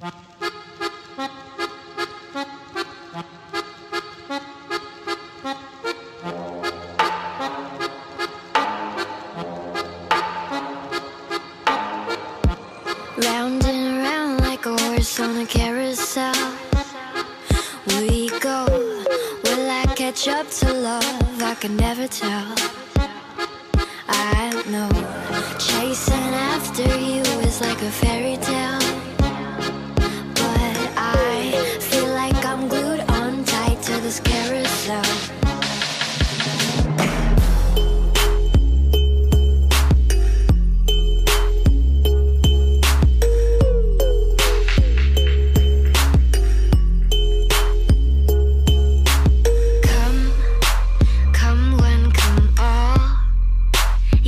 Round and round like a horse on a carousel we go. Will I catch up to love? I can never tell. I know chasing after you is like a fairy tale, but I feel like I'm glued on tight to this carousel.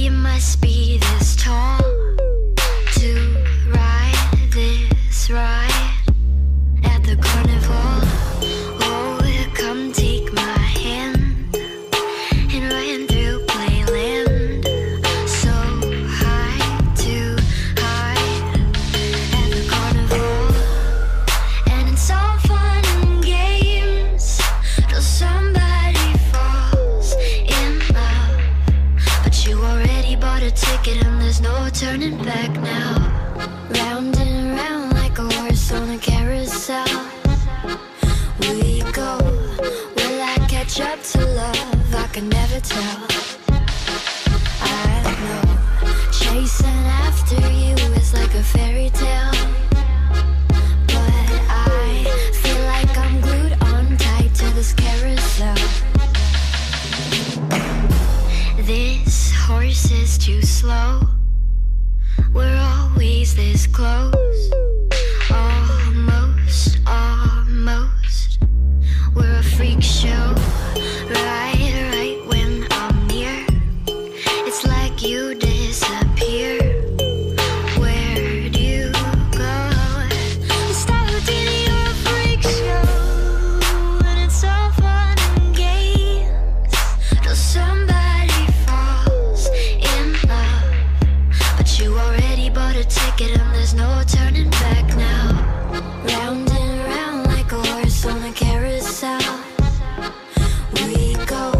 Must be this tall to ride this ride at the carnival. Oh, come take my hand and run through playland. So high to hide at the carnival, and it's all fun and games till somebody falls in love, but you already bought a ticket and there's no turning back now. Round and round like a horse on a carousel we go. Will I catch up to love? I can never tell. I know chasing after you is like a fairy tale, but I feel like I'm glued on tight to this carousel. This horse is too slow. We're always this close. Almost, almost. We're a freak show. Right when I'm near, it's like you disappear. Where'd you go? You started in your freak show, and it's all fun and games till somebody falls in love, but you already bought a ticket and there's no turning back now. Round and round like a horse on a carousel we go.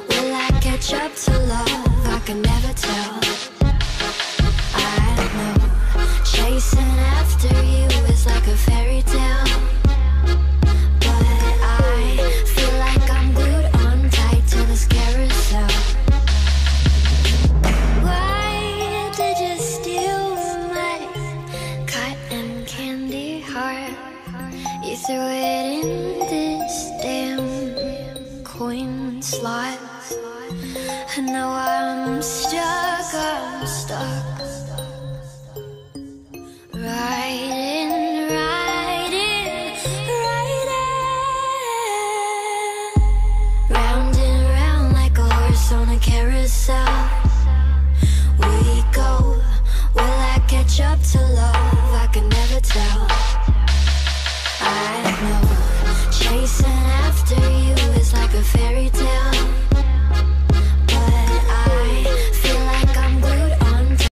Will I catch up to love? I can never tell. I know chasing after you is like a fairy tale, but I feel like I'm glued on tight to this carousel. Why did you steal my cotton candy heart? You threw it in this damn coin slot, and now I'm stuck, riding, round and round like a horse on a carousel we go. Will I catch up to love? I can never tell.